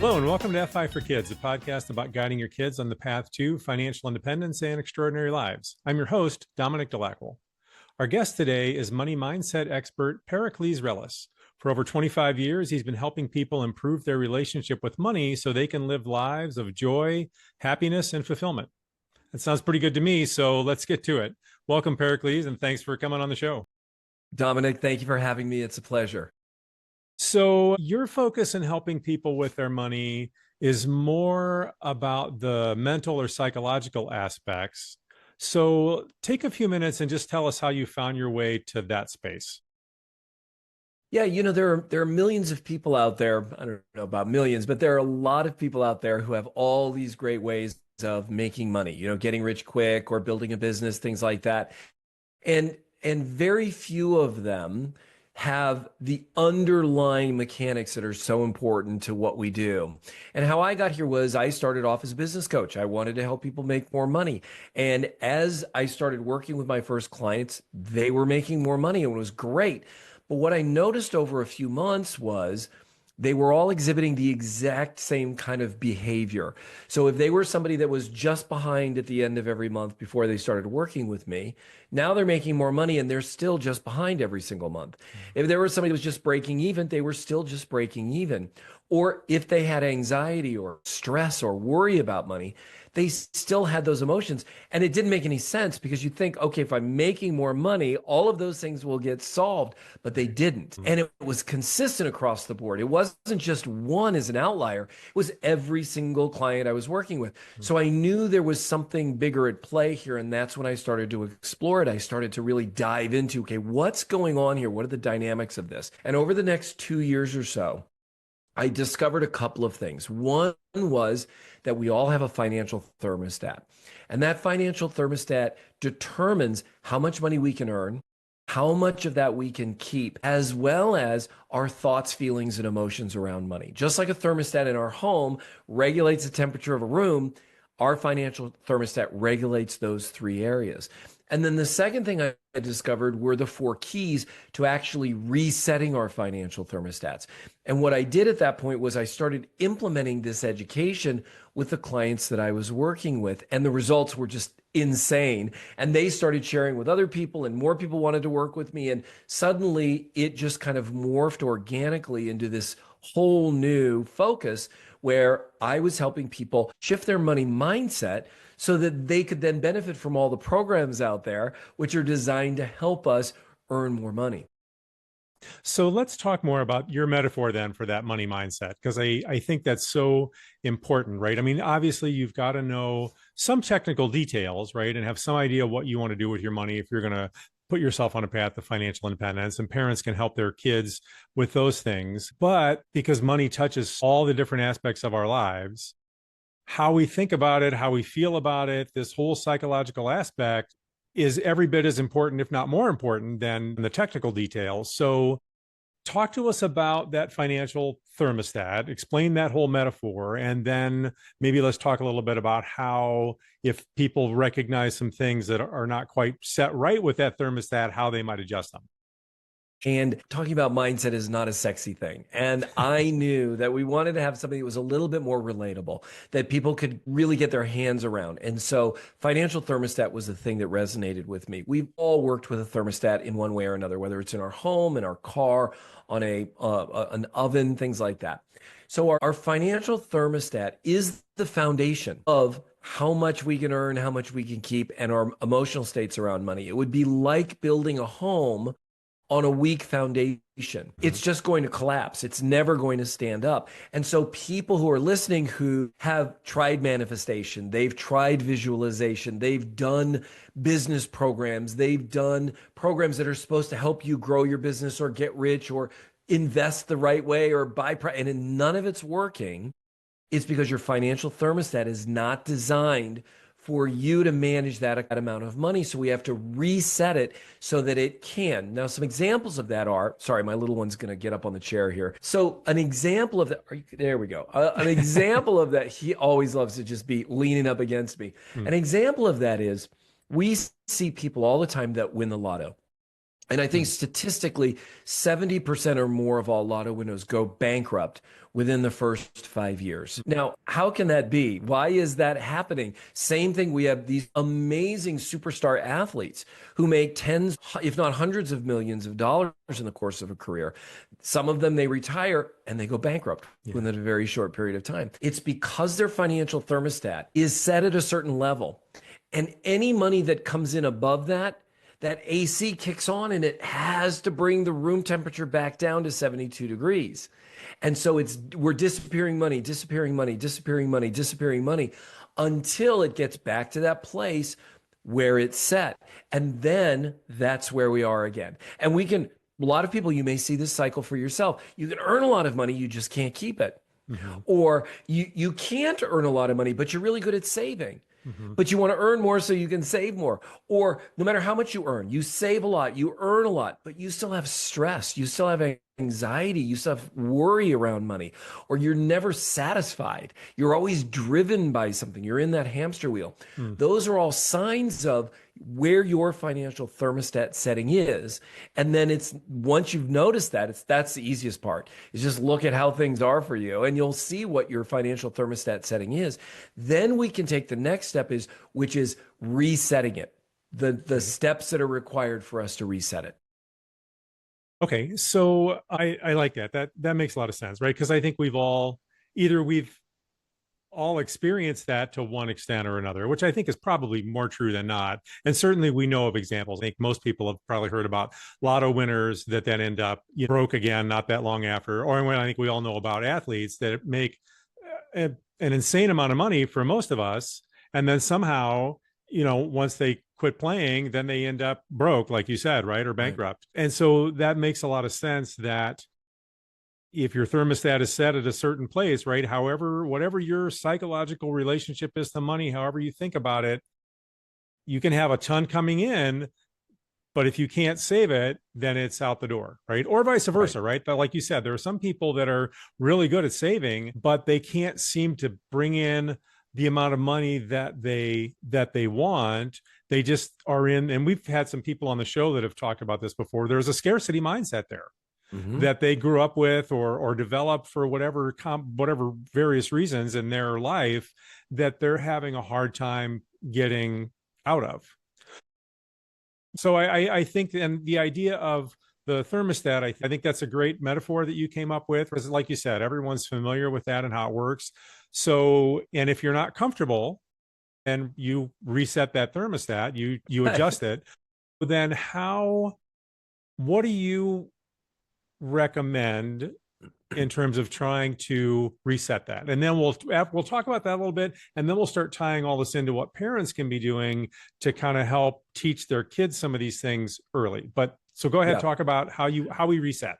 Hello, and welcome to FI for Kids, a podcast about guiding your kids on the path to financial independence and extraordinary lives. I'm your host, Dominic Delacqua. Our guest today is money mindset expert Pericles Rellas. For over 25 years, he's been helping people improve their relationship with money so they can live lives of joy, happiness, and fulfillment. That sounds pretty good to me, so let's get to it. Welcome, Pericles, and thanks for coming on the show. Dominic, thank you for having me. It's a pleasure. So your focus in helping people with their money is more about the mental or psychological aspects. So take a few minutes and just tell us how you found your way to that space. Yeah, there are millions of people out there. I don't know about millions, but there are a lot of people out there who have all these great ways of making money, getting rich quick or building a business, things like that. And very few of them have the underlying mechanics that are so important to what we do. And how I got here was I started off as a business coach. I wanted to help people make more money. And as I started working with my first clients, they were making more money and it was great. But what I noticed over a few months was they were all exhibiting the exact same kind of behavior. So if they were somebody that was just behind at the end of every month before they started working with me, now they're making more money and they're still just behind every single month. If there was somebody who was just breaking even, they were still just breaking even. Or if they had anxiety or stress or worry about money, they still had those emotions. And it didn't make any sense because you think, okay, if I'm making more money, all of those things will get solved, but they didn't. And it was consistent across the board. It wasn't just one as an outlier. It was every single client I was working with. So I knew there was something bigger at play here. And that's when I started to explore it. I started to really dive into, okay, what's going on here? What are the dynamics of this? And over the next 2 years or so, I discovered a couple of things. One was that we all have a financial thermostat, and that financial thermostat determines how much money we can earn, how much of that we can keep, as well as our thoughts, feelings, and emotions around money. Just like a thermostat in our home regulates the temperature of a room, our financial thermostat regulates those three areas. And then the second thing I discovered were the 4 keys to actually resetting our financial thermostats. And what I did at that point was I started implementing this education with the clients that I was working with, and the results were just insane. And they started sharing with other people, and more people wanted to work with me. And suddenly it just kind of morphed organically into this whole new focus where I was helping people shift their money mindset so that they could then benefit from all the programs out there, which are designed to help us earn more money. So let's talk more about your metaphor then for that money mindset, because I think that's so important, right? I mean, obviously you've got to know some technical details, right? And have some idea what you want to do with your money if you're going to put yourself on a path to financial independence, and parents can help their kids with those things. But because money touches all the different aspects of our lives, how we think about it, how we feel about it, this whole psychological aspect is every bit as important, if not more important, than the technical details. So talk to us about that financial thermostat, explain that whole metaphor, and then maybe let's talk a little bit about how, if people recognize some things that are not quite set right with that thermostat, how they might adjust them. And talking about mindset is not a sexy thing. And I knew that we wanted to have something that was a little bit more relatable, that people could really get their hands around. And so financial thermostat was the thing that resonated with me. We've all worked with a thermostat in one way or another, whether it's in our home, in our car, on an oven, things like that. So our financial thermostat is the foundation of how much we can earn, how much we can keep, and our emotional states around money. It would be like building a home on a weak foundation. It's just going to collapse. It's never going to stand up. And so people who are listening who have tried manifestation, they've tried visualization, they've done business programs, they've done programs that are supposed to help you grow your business or get rich or invest the right way or buy, and none of it's working. It's because your financial thermostat is not designed for you to manage that amount of money. So we have to reset it so that it can. Now, some examples of that are, sorry, my little one's going to get up on the chair here. So an example of that, there we go. An example of that, he always loves to just be leaning up against me. An example of that is we see people all the time that win the lotto. And I think Mm. statistically, 70% or more of all lotto winners go bankrupt within the first 5 years. Now, how can that be? Why is that happening? Same thing, we have these amazing superstar athletes who make tens, if not hundreds of millions of dollars in the course of a career. Some of them, they retire and they go bankrupt Yeah. within a very short period of time. It's because their financial thermostat is set at a certain level. And any money that comes in above that, that AC kicks on and it has to bring the room temperature back down to 72 degrees. And so we're disappearing money, disappearing money, disappearing money, disappearing money until it gets back to that place where it's set. And then that's where we are again. And a lot of people, you may see this cycle for yourself. You can earn a lot of money, you just can't keep it. Hmm. Or you can't earn a lot of money, but you're really good at saving. Hmm. But you want to earn more so you can save more. Or no matter how much you earn, you save a lot, you earn a lot, but you still have stress, you still have anxiety, you still have worry around money, or you're never satisfied. You're always driven by something. You're in that hamster wheel. Mm. Those are all signs of where your financial thermostat setting is. And then it's once you've noticed that, that's the easiest part. Is just look at how things are for you and you'll see what your financial thermostat setting is. Then we can take the next step which is resetting it. The Okay. steps that are required for us to reset it. Okay, so I like that. That makes a lot of sense, right? Because I think we've all experienced that to one extent or another, which I think is probably more true than not. And certainly we know of examples. I think most people have probably heard about lotto winners that then end up broke again not that long after. Or when I think we all know about athletes that make an insane amount of money for most of us, and then somehow, once they quit playing, then they end up broke, like you said, right, or Right. bankrupt. And so that makes a lot of sense that if your thermostat is set at a certain place, right, however, whatever your psychological relationship is to money, however you think about it, you can have a ton coming in, but if you can't save it, then it's out the door, right? Or vice Right. versa, right? But like you said, there are some people that are really good at saving, but they can't seem to bring in the amount of money that they want. They just are in, and we've had some people on the show that have talked about this before. There's a scarcity mindset there Hmm. that they grew up with or developed for whatever various reasons in their life that they're having a hard time getting out of. So I think, and the idea of the thermostat, I think that's a great metaphor that you came up with. Because like you said, everyone's familiar with that and how it works. So, and if you're not comfortable and you reset that thermostat, you adjust it, then what do you recommend in terms of trying to reset that? And then we'll talk about that a little bit, and then we'll start tying all this into what parents can be doing to kind of help teach their kids some of these things early. But so go ahead, Yeah. talk about how we reset.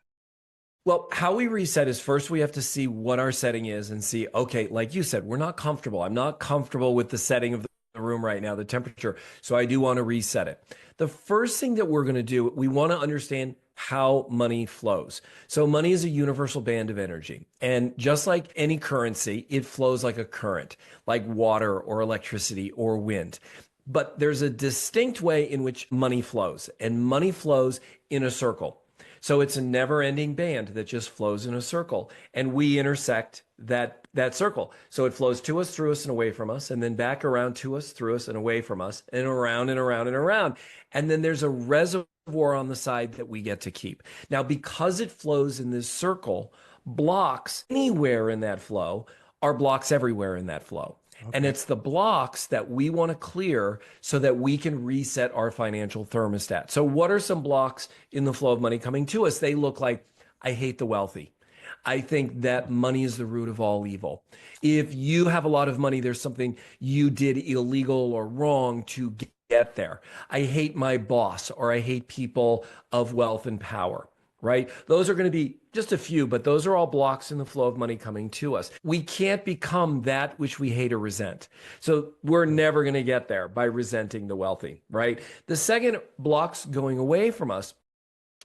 Well, how we reset is first we have to see what our setting is and see, okay, like you said, we're not comfortable. I'm not comfortable with the setting of the room right now, the temperature. So I do want to reset it. The first thing that we're going to do, we want to understand how money flows. So money is a universal band of energy. And just like any currency, it flows like a current, like water or electricity or wind. But there's a distinct way in which money flows, and money flows in a circle. So it's a never-ending band that just flows in a circle, and we intersect that circle. So it flows to us, through us, and away from us, and then back around to us, through us, and away from us, and around and around and around. And then there's a reservoir on the side that we get to keep. Now, because it flows in this circle, blocks anywhere in that flow are blocks everywhere in that flow. And Okay. it's the blocks that we want to clear so that we can reset our financial thermostat. So, what are some blocks in the flow of money coming to us? They look like, I hate the wealthy. I think that money is the root of all evil. If you have a lot of money, there's something you did illegal or wrong to get there. I hate my boss, or I hate people of wealth and power, right? Those are going to be just a few, but those are all blocks in the flow of money coming to us. We can't become that which we hate or resent. So we're never going to get there by resenting the wealthy, right? The second, blocks going away from us.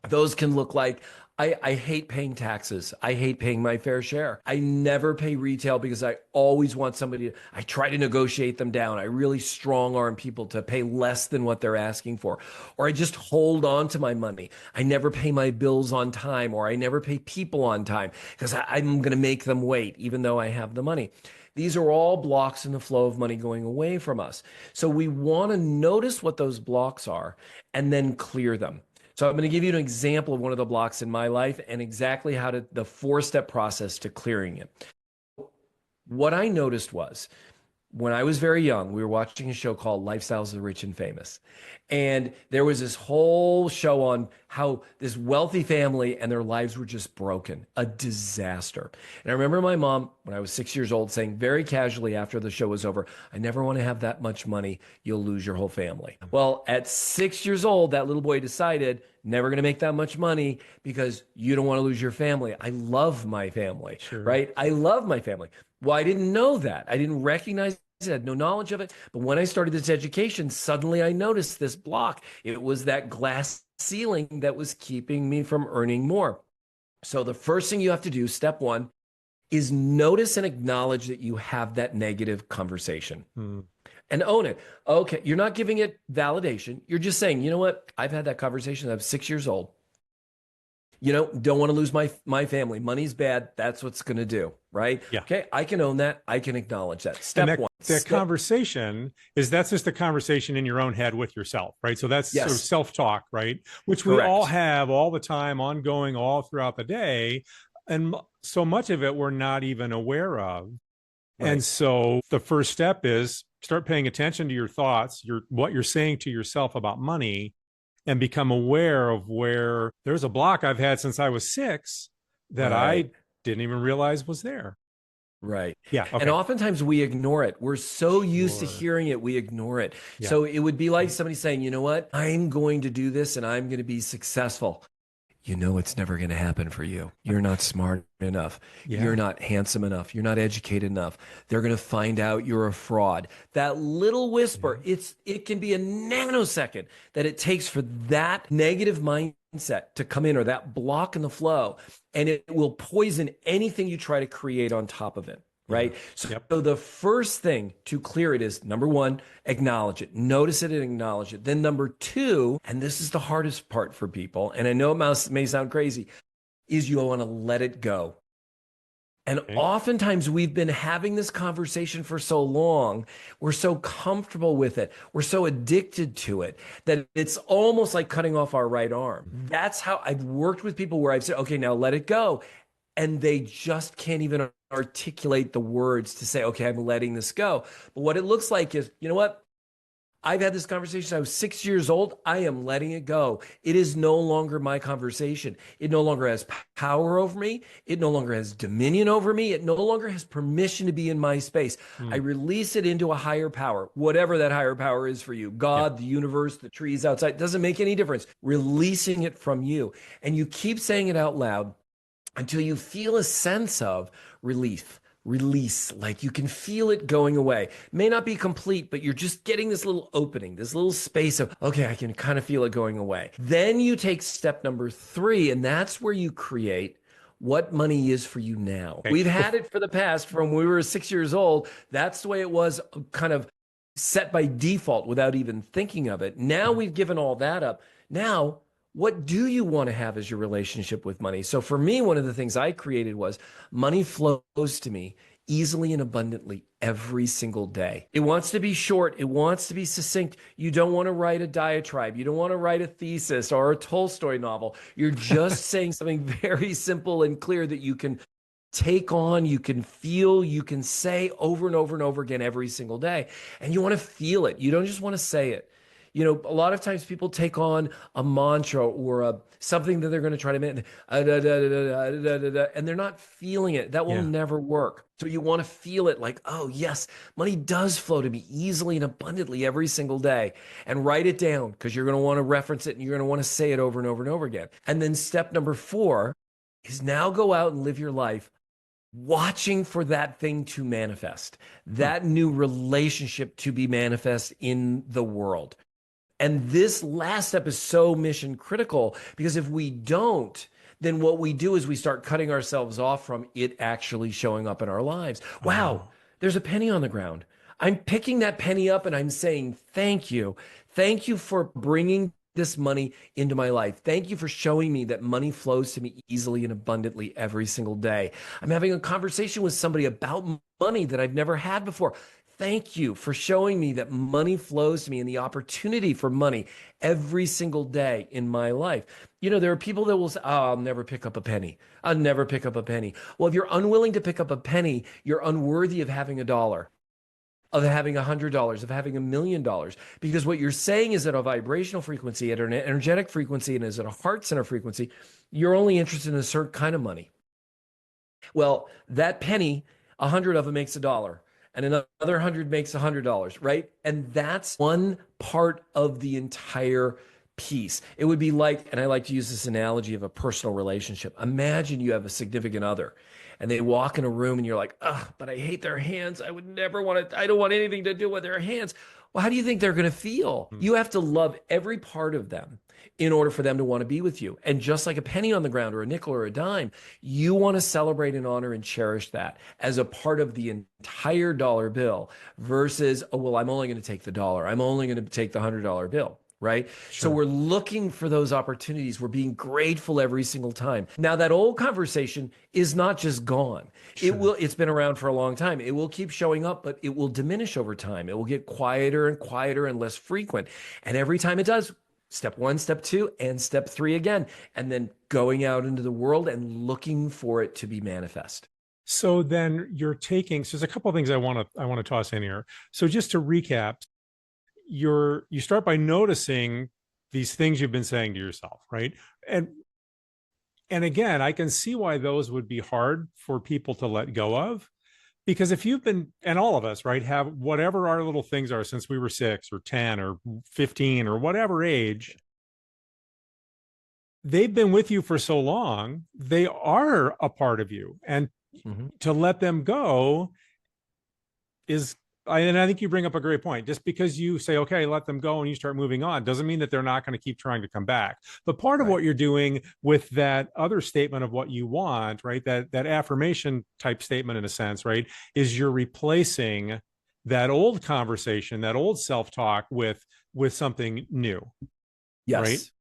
Those can look like I hate paying taxes. I hate paying my fair share. I never pay retail because I always want somebody to, I try to negotiate them down. I really strong arm people to pay less than what they're asking for. Or I just hold on to my money. I never pay my bills on time, or I never pay people on time because I'm going to make them wait, even though I have the money. These are all blocks in the flow of money going away from us. So we want to notice what those blocks are and then clear them. So I'm going to give you an example of one of the blocks in my life and exactly how to the four-step process to clearing it. What I noticed was when I was very young, we were watching a show called Lifestyles of the Rich and Famous. And there was this whole show on how this wealthy family and their lives were just broken, a disaster. And I remember my mom, when I was 6 years old, saying very casually after the show was over, I never want to have that much money. You'll lose your whole family. Well, at 6 years old, that little boy decided, never going to make that much money because you don't want to lose your family. I love my family, Sure. right? I love my family. Well, I didn't know that. I didn't recognize it, had no knowledge of it. But when I started this education, suddenly I noticed this block. It was that glass ceiling that was keeping me from earning more. So the first thing you have to do, step one, is notice and acknowledge that you have that negative conversation Hmm. and own it. Okay, you're not giving it validation. You're just saying, you know what? I've had that conversation. I'm 6 years old. Don't want to lose my family. Money's bad. That's what's going to do, right? Yeah. Okay, I can own that. I can acknowledge that. And Step that one. that conversation that's just a conversation in your own head with yourself, right? So that's sort of Yes, self-talk, right? Which we all correct. have all the time, ongoing all throughout the day. And so much of it we're not even aware of. And Right. so the first step is start paying attention to your thoughts, what you're saying to yourself about money, and become aware of where there's a block I've had since I was 6 that Right. I didn't even realize was there. Right. Yeah. And Okay. oftentimes we ignore it. We're so used to Sure. hearing it, we ignore it. Yeah. So it would be like somebody saying, you know what? I'm going to do this and I'm going to be successful. You know it's never going to happen for you. You're not smart enough. Yeah. You're not handsome enough. You're not educated enough. They're going to find out you're a fraud. That little whisper, Yeah. it can be a nanosecond that it takes for that negative mindset to come in, or that block in the flow, and it will poison anything you try to create on top of it. Yeah. Right. So, Yep. so the first thing to clear it is number one, acknowledge it, notice it and acknowledge it. Then number two, and this is the hardest part for people, and I know it may sound crazy, is you want to let it go. And Okay. oftentimes we've been having this conversation for so long, we're so comfortable with it, we're so addicted to it that it's almost like cutting off our right arm. That's how I've worked with people where I've said, okay, now let it go. And they just can't even articulate the words to say, okay, I'm letting this go. But what it looks like is, you know what? I've had this conversation. I was 6 years old. I am letting it go. It is no longer my conversation. It no longer has power over me. It no longer has dominion over me. It no longer has permission to be in my space. I Mm. release it into a higher power, whatever that higher power is for you. Yeah. God, the universe, the trees outside, it doesn't make any difference. Releasing it from you. And you keep saying it out loud until you feel a sense of relief, release, like you can feel it going away. May not be complete, but you're just getting this little opening, this little space of, okay, I can kind of feel it going away. Then you take step number three, and that's where you create what money is for you now. Okay. We've had it for the past from when we were 6 years old. That's the way it was, kind of set by default without even thinking of it. Now we've given all that up. Now, what do you want to have as your relationship with money? So for me, one of the things I created was money flows to me easily and abundantly every single day. It wants to be short. It wants to be succinct. You don't want to write a diatribe. You don't want to write a thesis or a Tolstoy novel. You're just saying something very simple and clear that you can take on, you can feel, you can say over and over and over again every single day. And you want to feel it. You don't just want to say it. A lot of times people take on a mantra or something that they're going to try to make, and they're not feeling it. That will Yeah. never work. So you want to feel it like, oh, yes, money does flow to me easily and abundantly every single day. And write it down because you're going to want to reference it and you're going to want to say it over and over and over again. And then step number four is now go out and live your life watching for that thing to manifest, Hmm. that new relationship to be manifest in the world. And this last step is so mission critical because if we don't, then what we do is we start cutting ourselves off from it actually showing up in our lives. Wow, Oh, there's a penny on the ground. I'm picking that penny up and I'm saying, thank you. Thank you for bringing this money into my life. Thank you for showing me that money flows to me easily and abundantly every single day. I'm having a conversation with somebody about money that I've never had before. Thank you for showing me that money flows to me and the opportunity for money every single day in my life. You know, there are people that will say, oh, I'll never pick up a penny. I'll never pick up a penny. Well, if you're unwilling to pick up a penny, you're unworthy of having a dollar, of having $100, of having $1 million. Because what you're saying is at a vibrational frequency, at an energetic frequency, and is at a heart center frequency, you're only interested in a certain kind of money. Well, that penny, 100 of them makes a dollar, and another 100 makes $100, right? And that's one part of the entire piece. It would be like, and I like to use this analogy of a personal relationship. Imagine you have a significant other and they walk in a room and you're like, ugh, but I hate their hands. I would never want to, I don't want anything to do with their hands. Well, how do you think they're going to feel? hmm, You have to love every part of them in order for them to want to be with you. And just like a penny on the ground or a nickel or a dime, you want to celebrate and honor and cherish that as a part of the entire dollar bill versus, oh, well, I'm only going to take the dollar. I'm only going to take the $100 bill. Right. So sure, we're looking for those opportunities. We're being grateful every single time. Now, that old conversation is not just gone. sure. It's been around for a long time. It will keep showing up, but it will diminish over time. It will get quieter and quieter and less frequent. And every time it does, step one, step two, and step three again, and then going out into the world and looking for it to be manifest. So then you're taking, so there's a couple of things I want to toss in here. So just to recap, you start by noticing these things you've been saying to yourself, right? And and again, I can see why those would be hard for people to let go of, because if you've been, and all of us, right, have whatever our little things are since we were 6 or 10 or 15 or whatever age, they've been with you for so long, they are a part of you. And Mhm. to let them go is, and I think you bring up a great point. Just because you say, okay, let them go and you start moving on doesn't mean that they're not going to keep trying to come back. But part of Right. what you're doing with that other statement of what you want, right, that affirmation type statement in a sense, right, is you're replacing that old conversation, that old self-talk with something new, right? Yes.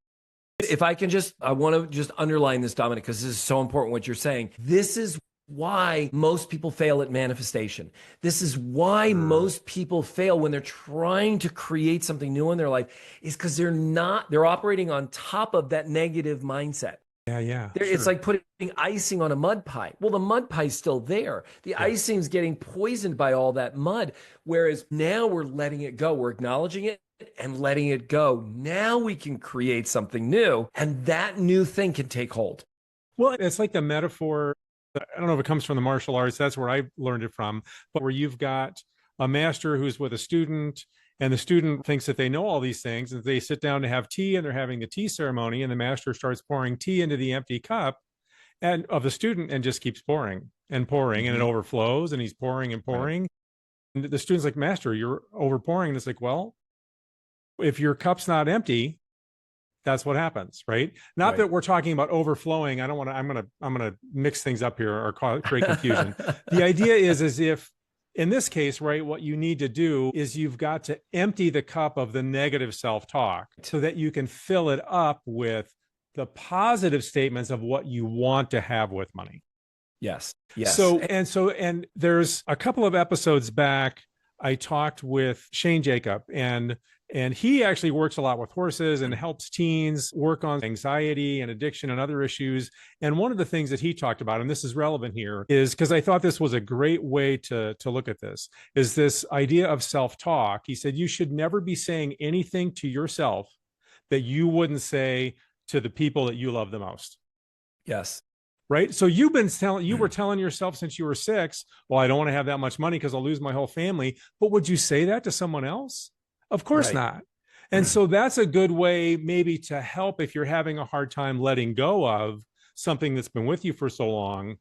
If I can just, I want to just underline this, Dominic, because this is so important what you're saying. This is why most people fail at manifestation. This is why Sure. most people fail when they're trying to create something new in their life, is because they're operating on top of that negative mindset. Yeah, yeah, It's sure. like putting icing on a mud pie. Well, the mud pie's still there. The Yeah. icing's getting poisoned by all that mud. Whereas now we're letting it go. We're acknowledging it and letting it go. Now we can create something new, and that new thing can take hold. Well, it's like the metaphor. I don't know if it comes from the martial arts. That's where I learned it from. But where you've got a master who's with a student, and the student thinks that they know all these things, and they sit down to have tea, and they're having the tea ceremony, and the master starts pouring tea into the empty cup and of the student, and just keeps pouring and pouring, and it Mhm. overflows, and he's pouring and Right. pouring. And the student's like, "Master, you're overpouring." And it's like, well, if your cup's not empty, that's what happens, right? Not Right. that we're talking about overflowing. I don't want to, I'm going to mix things up here or create confusion. The idea is as if in this case, right, what you need to do is you've got to empty the cup of the negative self-talk so that you can fill it up with the positive statements of what you want to have with money. Yes. Yes. So there's a couple of episodes back, I talked with Shane Jacob, and he actually works a lot with horses and helps teens work on anxiety and addiction and other issues. And one of the things that he talked about, and this is relevant here, is because I thought this was a great way to look at this, is this idea of self-talk. He said you should never be saying anything to yourself that you wouldn't say to the people that you love the most. Yes. Right. So you were telling yourself since you were 6, well, I don't want to have that much money because I'll lose my whole family. But would you say that to someone else? Of course Right. not. And so that's a good way maybe to help if you're having a hard time letting go of something that's been with you for so long,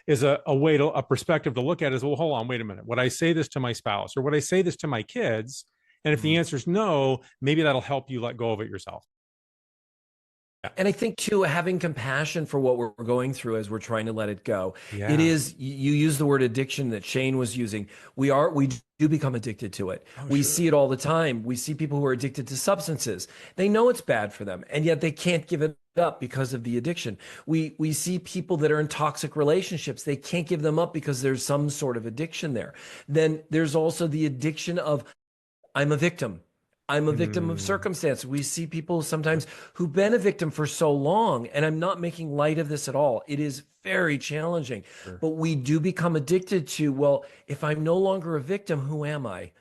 is a way to a perspective to look at is, well, hold on, wait a minute. Would I say this to my spouse or would I say this to my kids? And if the Mhm. answer is no, maybe that'll help you let go of it yourself. Yeah. And I think too, having compassion for what we're going through as we're trying to let it go. It Yeah. is, you use the word addiction that Shane was using. We do become addicted to it. Oh, We sure. see it all the time. We see people who are addicted to substances. They know it's bad for them, and yet they can't give it up because of the addiction. We see people that are in toxic relationships. They can't give them up because there's some sort of addiction there. Then there's also the addiction of I'm a victim. I'm a victim of Mm, circumstance. We see people sometimes who've been a victim for so long, and I'm not making light of this at all. It is very challenging, sure. but we do become addicted to, well, if I'm no longer a victim, who am I?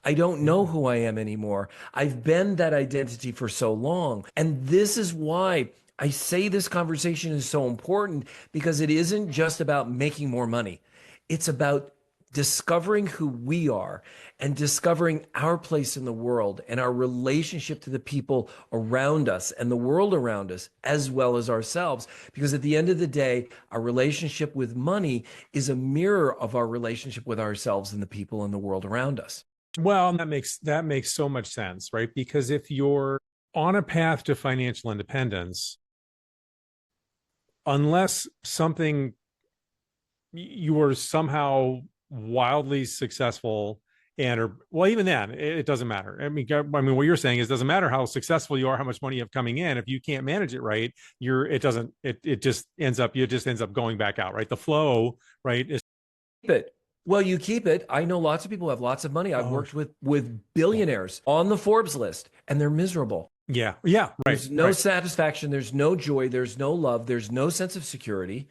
I don't know Yeah. who I am anymore. I've been that identity for so long. And this is why I say this conversation is so important, because it isn't just about making more money. It's about discovering who we are and discovering our place in the world and our relationship to the people around us and the world around us, as well as ourselves. Because at the end of the day, our relationship with money is a mirror of our relationship with ourselves and the people in the world around us. Well, that makes so much sense, right? Because if you're on a path to financial independence, unless something you are somehow wildly successful and or well, even then it doesn't matter. I mean what you're saying is it doesn't matter how successful you are, how much money you have coming in. If you can't manage it right, it just ends up going back out, right? The flow, right, is Keep it. Well, you keep it. I know lots of people who have lots of money. I've oh worked with billionaires on the Forbes list, and they're miserable. yeah, yeah, right, There's no right. satisfaction, there's no joy, there's no love, there's no sense of security.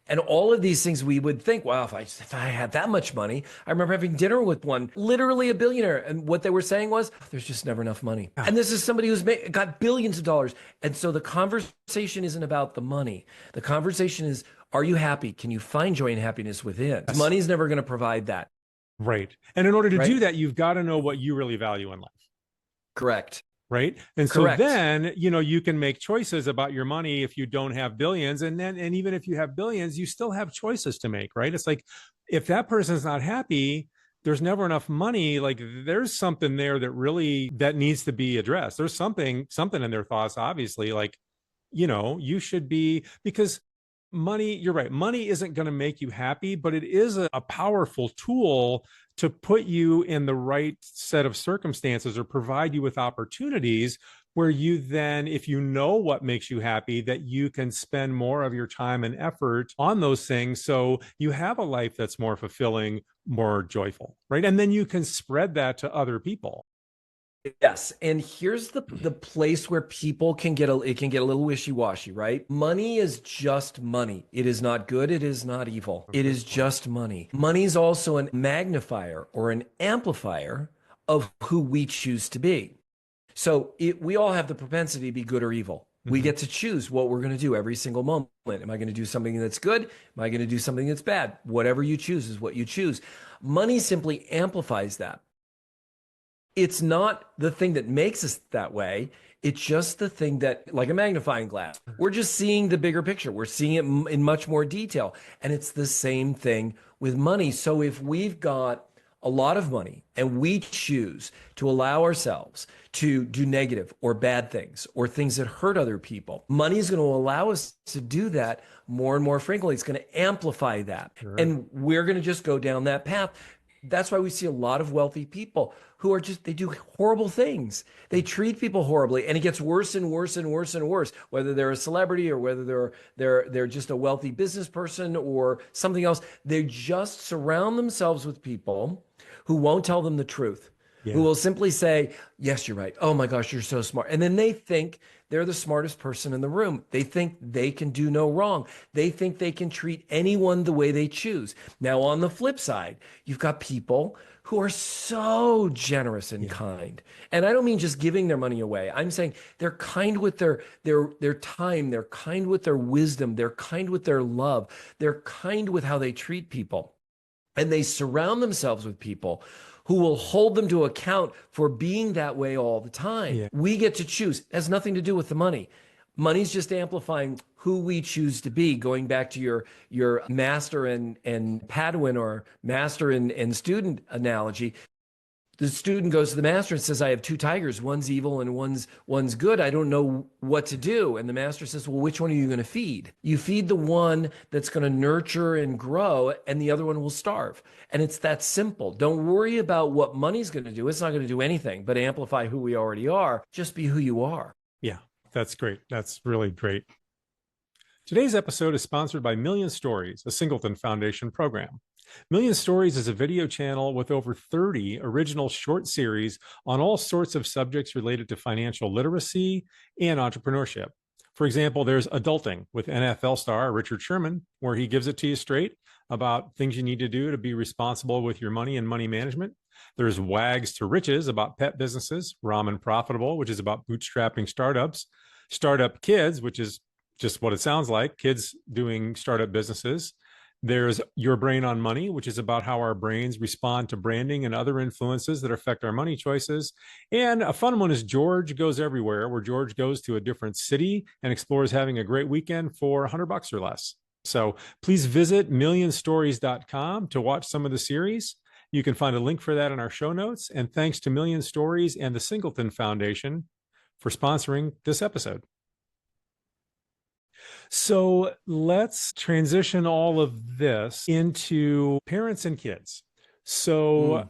And all of these things we would think, wow, if I had that much money. I remember having dinner with one, literally a billionaire, and what they were saying was, there's just never enough money. Yeah. And this is somebody who's got billions of dollars. And so the conversation isn't about the money. The conversation is, are you happy? Can you find joy and happiness within? Yes, Money's never going to provide that, right. And in order to do right? that, you've got to know what you really value in life. Correct. Right. And so Correct. then, you can make choices about your money if you don't have billions. And even if you have billions, you still have choices to make, right? It's like if that person's not happy, there's never enough money. Like there's something there that needs to be addressed. There's something in their thoughts, obviously, like, you should be, because money, you're right, money isn't going to make you happy, but it is a powerful tool to put you in the right set of circumstances or provide you with opportunities where you then, if you know what makes you happy, that you can spend more of your time and effort on those things, so you have a life that's more fulfilling, more joyful, right? And then you can spread that to other people. Yes, and here's the place where people it can get a little wishy-washy, right? Money is just money. It is not good, it is not evil. It is just money. Money is also a magnifier or an amplifier of who we choose to be. So we all have the propensity to be good or evil. We Mm-hmm. get to choose what we're going to do every single moment. Am I going to do something that's good? Am I going to do something that's bad? Whatever you choose is what you choose. Money simply amplifies that. It's not the thing that makes us that way. It's just the thing that, like a magnifying glass, we're just seeing the bigger picture. We're seeing it in much more detail. And it's the same thing with money. So if we've got a lot of money and we choose to allow ourselves to do negative or bad things or things that hurt other people, money is going to allow us to do that more and more frequently. It's going to amplify that. Sure. And we're going to just go down that path. That's why we see a lot of wealthy people who are they do horrible things. They treat people horribly, and it gets worse and worse and worse and worse, whether they're a celebrity or whether they're just a wealthy business person or something else. They just surround themselves with people who won't tell them the truth, who Yeah. will simply say, yes, you're right. Oh my gosh, you're so smart. And then they think they're the smartest person in the room. They think they can do no wrong. They think they can treat anyone the way they choose. Now, on the flip side, you've got people who are so generous and Yeah. kind. And I don't mean just giving their money away. I'm saying they're kind with their time, they're kind with their wisdom, they're kind with their love, they're kind with how they treat people. And they surround themselves with people who will hold them to account for being that way all the time. Yeah. We get to choose. It has nothing to do with the money. Money's just amplifying who we choose to be. Going back to your master and Padawan or master and student analogy, The student goes to the master and says, I have two tigers. One's evil and one's good. I don't know what to do. And the master says, well, which one are you going to feed? You feed the one that's going to nurture and grow, and the other one will starve. And it's that simple. Don't worry about what money's going to do. It's not going to do anything but amplify who we already are. Just be who you are. Yeah, that's great. That's really great. Today's episode is sponsored by Million Stories, a Singleton Foundation program. Million Stories is a video channel with over 30 original short series on all sorts of subjects related to financial literacy and entrepreneurship. For example, there's Adulting with NFL star Richard Sherman, where he gives it to you straight about things you need to do to be responsible with your money and money management. There's Wags to Riches about pet businesses, Ramen Profitable, which is about bootstrapping startups, Startup Kids, which is just what it sounds like, kids doing startup businesses. There's Your Brain on Money, which is about how our brains respond to branding and other influences that affect our money choices. And a fun one is George Goes Everywhere, where George goes to a different city and explores having a great weekend for $100 or less. So please visit millionstories.com to watch some of the series. You can find a link for that in our show notes. And thanks to Million Stories and the Singleton Foundation for sponsoring this episode. So let's transition all of this into parents and kids. So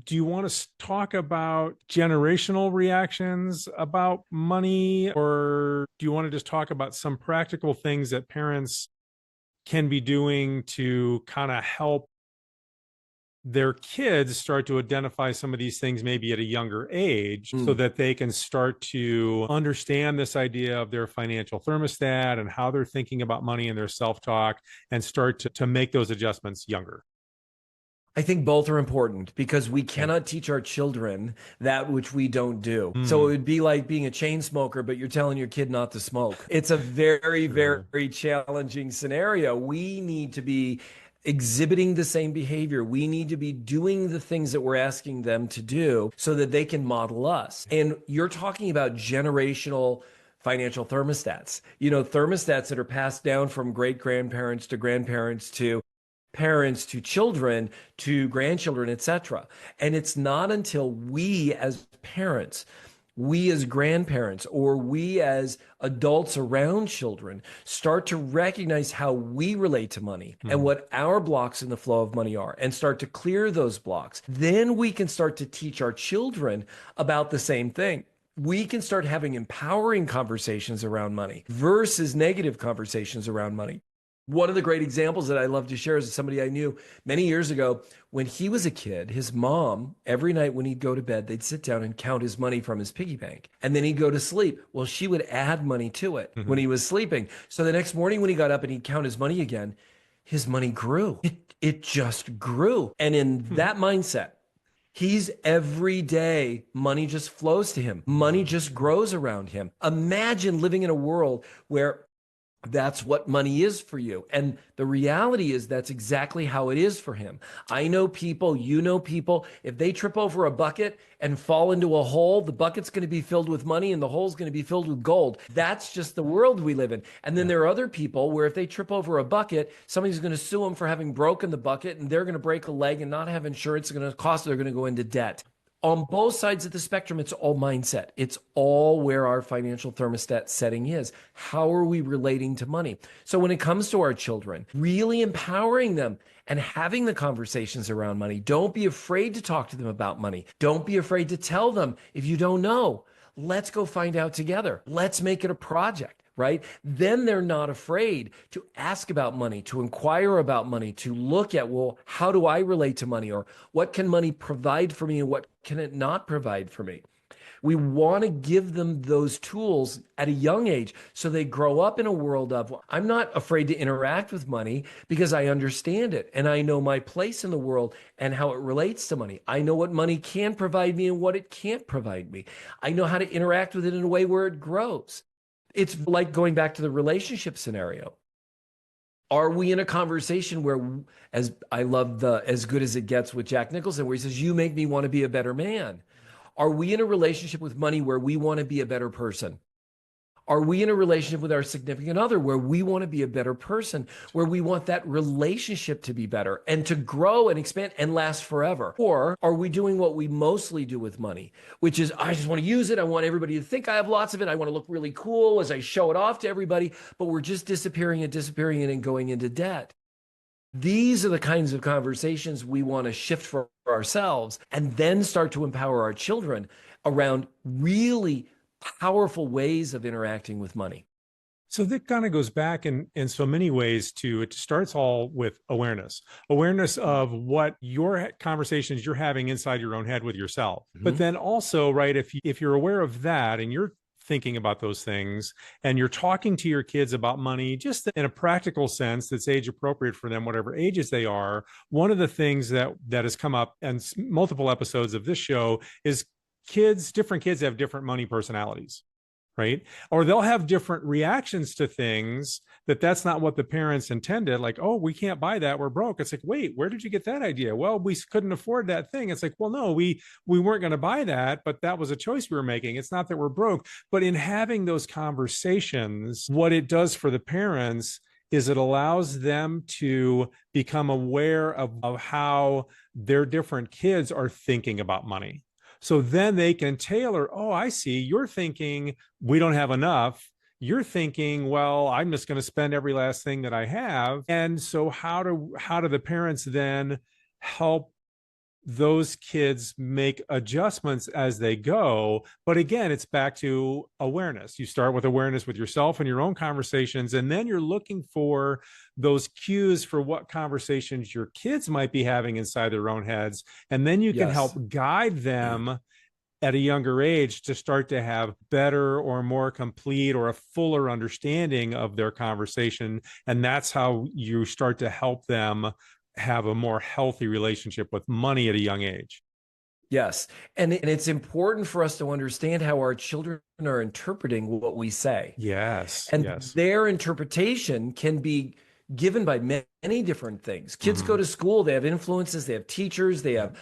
do you want to talk about generational reactions about money, or do you want to just talk about some practical things that parents can be doing to kind of help their kids start to identify some of these things maybe at a younger age so that they can start to understand this idea of their financial thermostat and how they're thinking about money and their self-talk and start to make those adjustments younger? I think both are important because we cannot teach our children that which we don't do. So it would be like being a chain smoker, but you're telling your kid not to smoke. It's a very, very challenging scenario. We need to be exhibiting the same behavior. We need to be doing the things that we're asking them to do so that they can model us. And you're talking about generational financial thermostats, thermostats that are passed down from great grandparents to grandparents to parents to children to grandchildren, etc. And it's not until we as parents, we as grandparents, or we as adults around children start to recognize how we relate to money and what our blocks in the flow of money are and start to clear those blocks, then we can start to teach our children about the same thing. We can start having empowering conversations around money versus negative conversations around money. One of the great examples that I love to share is somebody I knew many years ago. When he was a kid, his mom, every night when he'd go to bed, they'd sit down and count his money from his piggy bank. And then he'd go to sleep. Well, she would add money to it when he was sleeping. So the next morning when he got up and he'd count his money again, his money grew. It just grew. And in that mindset, he's every day, money just flows to him. Money just grows around him. Imagine living in a world where that's what money is for you. And the reality is that's exactly how it is for him. I know people, you know people, if they trip over a bucket and fall into a hole, the bucket's going to be filled with money and the hole's going to be filled with gold. That's just the world we live in. And then there are other people where if they trip over a bucket, somebody's going to sue them for having broken the bucket and they're going to break a leg and not have insurance. It's going to cost, they're going to go into debt. On both sides of the spectrum, it's all mindset. It's all where our financial thermostat setting is. How are we relating to money? So when it comes to our children, really empowering them and having the conversations around money. Don't be afraid to talk to them about money. Don't be afraid to tell them if you don't know. Let's go find out together. Let's make it a project. Right? Then they're not afraid to ask about money, to inquire about money, to look at, well, how do I relate to money? Or what can money provide for me and what can it not provide for me? We want to give them those tools at a young age so they grow up in a world of, well, I'm not afraid to interact with money because I understand it and I know my place in the world and how it relates to money. I know what money can provide me and what it can't provide me. I know how to interact with it in a way where it grows. It's like going back to the relationship scenario. Are we in a conversation where, as I love the As Good as It Gets with Jack Nicholson, where he says, you make me want to be a better man? Are we in a relationship with money where we want to be a better person? Are we in a relationship with our significant other where we want to be a better person, where we want that relationship to be better and to grow and expand and last forever? Or are we doing what we mostly do with money, which is I just want to use it. I want everybody to think I have lots of it. I want to look really cool as I show it off to everybody, but we're just disappearing and going into debt. These are the kinds of conversations we want to shift for ourselves and then start to empower our children around really powerful ways of interacting with money. So that kind of goes back in so many ways to it starts all with awareness of what your conversations you're having inside your own head with yourself. But then also, right, if you're aware of that and you're thinking about those things and you're talking to your kids about money just in a practical sense that's age appropriate for them, whatever ages they are, one of the things that has come up in multiple episodes of this show is different kids have different money personalities, right? Or they'll have different reactions to things that's not what the parents intended. Like, oh, we can't buy that, we're broke. It's like, wait, where did you get that idea? Well, we couldn't afford that thing. It's like, well, no, we weren't going to buy that, but that was a choice we were making. It's not that we're broke. But in having those conversations, what it does for the parents is it allows them to become aware of how their different kids are thinking about money. So then they can tailor, oh, I see, you're thinking we don't have enough. You're thinking, well, I'm just going to spend every last thing that I have. And so how do the parents then help those kids make adjustments as they go? But again, it's back to awareness. You start with awareness with yourself and your own conversations, and then you're looking for those cues for what conversations your kids might be having inside their own heads. And then you can help guide them at a younger age to start to have better or more complete or a fuller understanding of their conversation. And that's how you start to help them have a more healthy relationship with money at a young age. Yes. And it's important for us to understand how our children are interpreting what we say. Yes. And yes. their interpretation can be given by many different things. Kids go to school, they have influences, they have teachers, they have,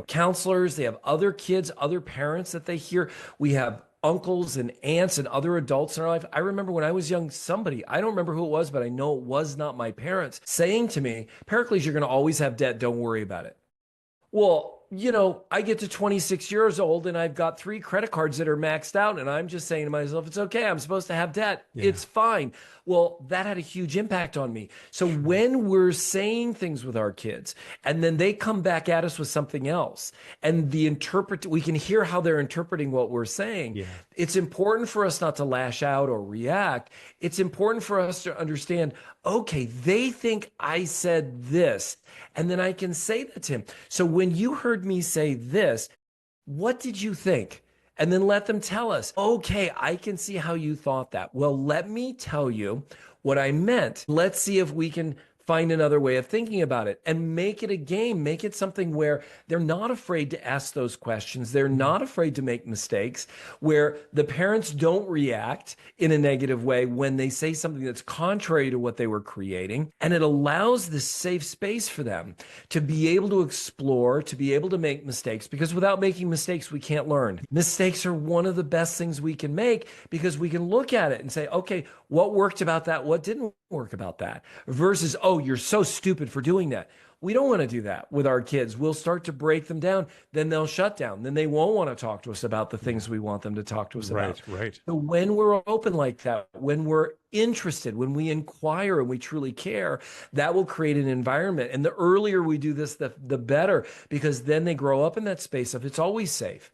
counselors, they have other kids, other parents that they hear. We have uncles and aunts and other adults in our life. I remember when I was young, somebody, I don't remember who it was, but I know it was not my parents, saying to me, Pericles, you're going to always have debt. Don't worry about it. Well, I get to 26 years old and I've got 3 credit cards that are maxed out. And I'm just saying to myself, it's okay. I'm supposed to have debt. Yeah. It's fine. Well, that had a huge impact on me. So when we're saying things with our kids and then they come back at us with something else and we can hear how they're interpreting what we're saying. Yeah. It's important for us not to lash out or react. It's important for us to understand, okay, they think I said this, and then I can say that to him. So when you heard me say this, what did you think? And then let them tell us, okay, I can see how you thought that. Well, let me tell you what I meant. Let's see if we can find another way of thinking about it and make it a game, make it something where they're not afraid to ask those questions. They're not afraid to make mistakes, where the parents don't react in a negative way when they say something that's contrary to what they were creating. And it allows this safe space for them to be able to explore, to be able to make mistakes, because without making mistakes, we can't learn. Mistakes are one of the best things we can make because we can look at it and say, okay, what worked about that? What didn't work about that? Versus, oh, you're so stupid for doing that. We don't want to do that with our kids. We'll start to break them down. Then they'll shut down. Then they won't want to talk to us about the things we want them to talk to us about. Right. So when we're open like that, when we're interested, when we inquire and we truly care, that will create an environment. And the earlier we do this, the better, because then they grow up in that space of it's always safe.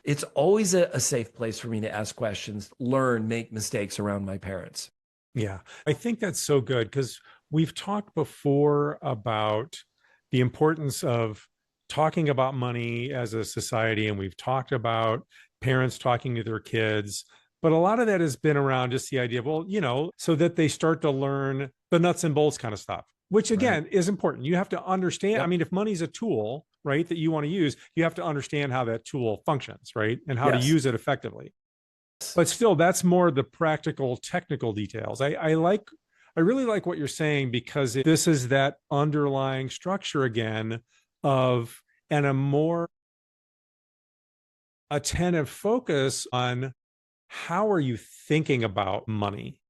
It's always a safe place for me to ask questions, learn, make mistakes around my parents. Yeah, I think that's so good because we've talked before about the importance of talking about money as a society, and we've talked about parents talking to their kids. But a lot of that has been around just the idea of, well, so that they start to learn the nuts and bolts kind of stuff, which again is important. You have to understand. Yep. I mean, if money's a tool, right, that you want to use, you have to understand how that tool functions, right, and how to use it effectively. But still, that's more the practical, technical details. I really like what you're saying because this is that underlying structure again of and a more attentive focus on how are you thinking about money?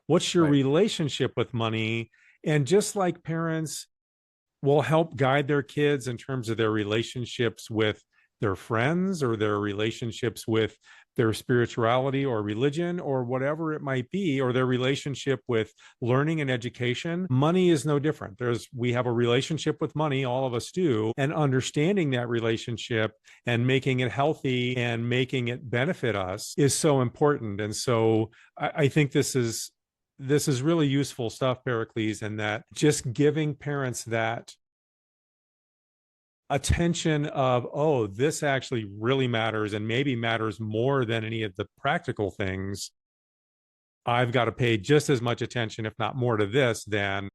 What's your Right. relationship with money? And just like parents will help guide their kids in terms of their relationships with their friends or their relationships with their spirituality or religion or whatever it might be, or their relationship with learning and education. Money is no different. We have a relationship with money, all of us do, and understanding that relationship and making it healthy and making it benefit us is so important. And so I think this is really useful stuff, Pericles, and that just giving parents that attention of, oh, this actually really matters and maybe matters more than any of the practical things. I've got to pay just as much attention, if not more, to this than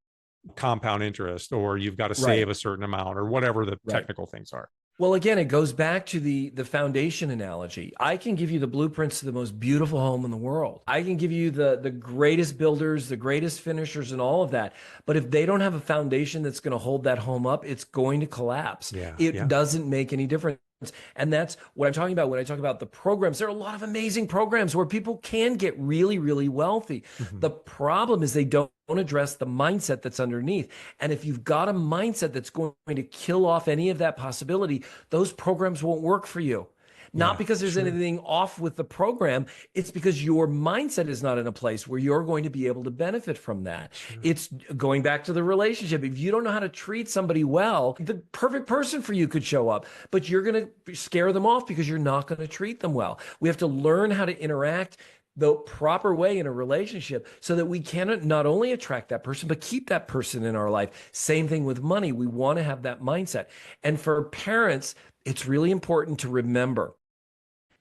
compound interest, or you've got to save Right. a certain amount, or whatever the Right. technical things are. Well, again, it goes back to the foundation analogy. I can give you the blueprints to the most beautiful home in the world. I can give you the greatest builders, the greatest finishers, and all of that. But if they don't have a foundation that's going to hold that home up, it's going to collapse. Yeah. It Yeah. doesn't make any difference. And that's what I'm talking about when I talk about the programs. There are a lot of amazing programs where people can get really, really wealthy. Mm-hmm. The problem is they don't address the mindset that's underneath. And if you've got a mindset that's going to kill off any of that possibility, those programs won't work for you. Not Yeah. because there's Sure. anything off with the program, it's because your mindset is not in a place where you're going to be able to benefit from that. Sure. It's going back to the relationship. If you don't know how to treat somebody well, the perfect person for you could show up, but you're going to scare them off because you're not going to treat them well. We have to learn how to interact the proper way in a relationship so that we can not only attract that person, but keep that person in our life. Same thing with money. We want to have that mindset. And for parents, it's really important to remember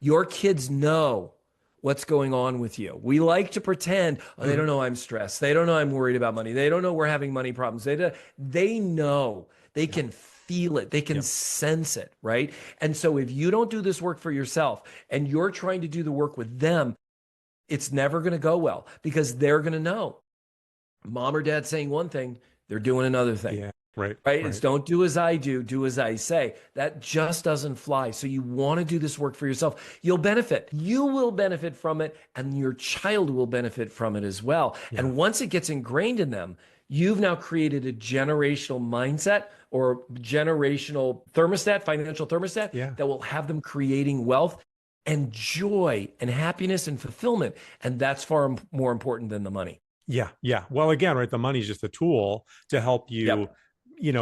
your kids know what's going on with you. We like to pretend, oh, they don't know I'm stressed. They don't know I'm worried about money. They don't know we're having money problems. They know. They Yeah. can feel it. They can Yep. sense it, right? And so if you don't do this work for yourself and you're trying to do the work with them, it's never going to go well because they're going to know. Mom or dad saying one thing, they're doing another thing. Yeah. Right. Right? It's Right. don't do as I do, do as I say. That just doesn't fly. So you want to do this work for yourself. You'll benefit. You will benefit from it, and your child will benefit from it as well. Yeah. And once it gets ingrained in them, you've now created a generational mindset or generational thermostat, financial thermostat Yeah. that will have them creating wealth and joy and happiness and fulfillment. And that's far more important than the money. Yeah. Yeah. Well, again, right. The money is just a tool to help you, Yep.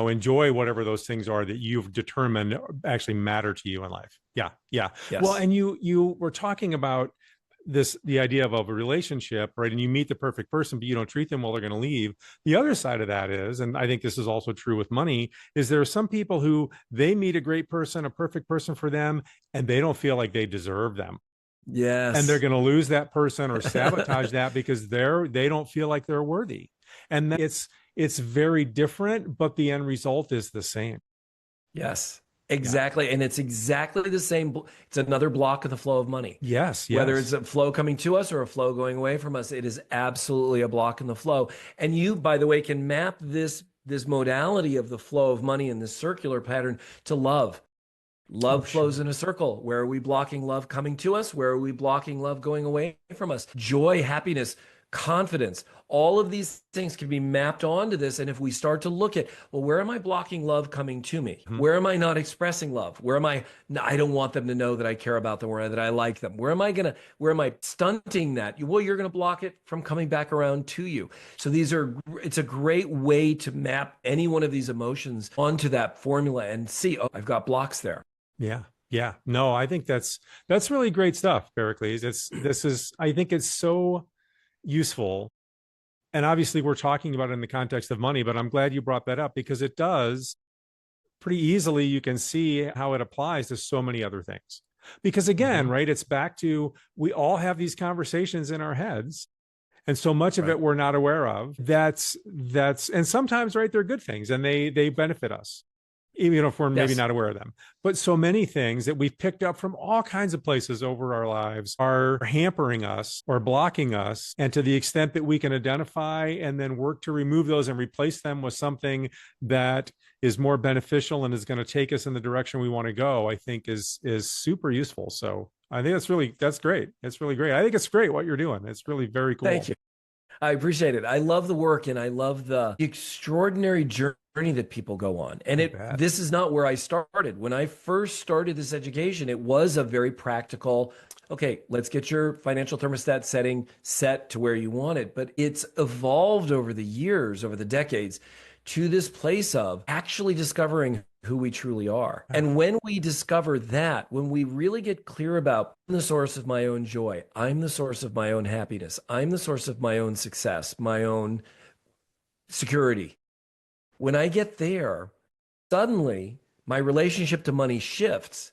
enjoy whatever those things are that you've determined actually matter to you in life. Yeah. Yeah. Well, Yes. and you were talking about the idea of a relationship, right? And you meet the perfect person, but you don't treat them well, they're going to leave. The other side of that is, and I think this is also true with money, is there are some people who they meet a great person, a perfect person for them, and they don't feel like they deserve them, and they're Yes. going to lose that person or sabotage that because they don't feel like they're worthy. And it's very different, but the end result is the same. Yes, Yeah. exactly. And it's exactly the same. It's another block of the flow of money. Yes. Whether it's Yes. a flow coming to us or a flow going away from us, it is absolutely a block in the flow. And you, by the way, can map this modality of the flow of money and this circular pattern to love. Oh, Love flows sure. in a circle. Where are we blocking love coming to us? Where are we blocking love going away from us? Joy, happiness, confidence. All of these things can be mapped onto this. And if we start to look at, well, where am I blocking love coming to me? Mhm. Where am I not expressing love? Where am I? No, I don't want them to know that I care about them or that I like them. Where am I stunting that? Well, you're going to block it from coming back around to you. So it's a great way to map any one of these emotions onto that formula and see, oh, I've got blocks there. Yeah. Yeah. No, I think that's really great stuff, Pericles. I think it's so useful. And obviously we're talking about it in the context of money, but I'm glad you brought that up because it does pretty easily. You can see how it applies to so many other things. Because again, Mhm. right, it's back to we all have these conversations in our heads. And so much of Right. it we're not aware of. And sometimes, right, they're good things and they benefit us, even if we're maybe Yes. not aware of them. But so many things that we've picked up from all kinds of places over our lives are hampering us or blocking us. And to the extent that we can identify and then work to remove those and replace them with something that is more beneficial and is going to take us in the direction we want to go, I think is super useful. So I think that's great. It's really great. I think it's great what you're doing. It's really very Thank cool. you. I appreciate it. I love the work and I love the extraordinary journey that people go on. And I bet. this is not where I started. When I first started this education, it was a very practical, okay, let's get your financial thermostat setting set to where you want it. But it's evolved over the years, over the decades, to this place of actually discovering who we truly are. And when we discover that, when we really get clear about I'm the source of my own joy, I'm the source of my own happiness, I'm the source of my own success, my own security. When I get there, suddenly my relationship to money shifts.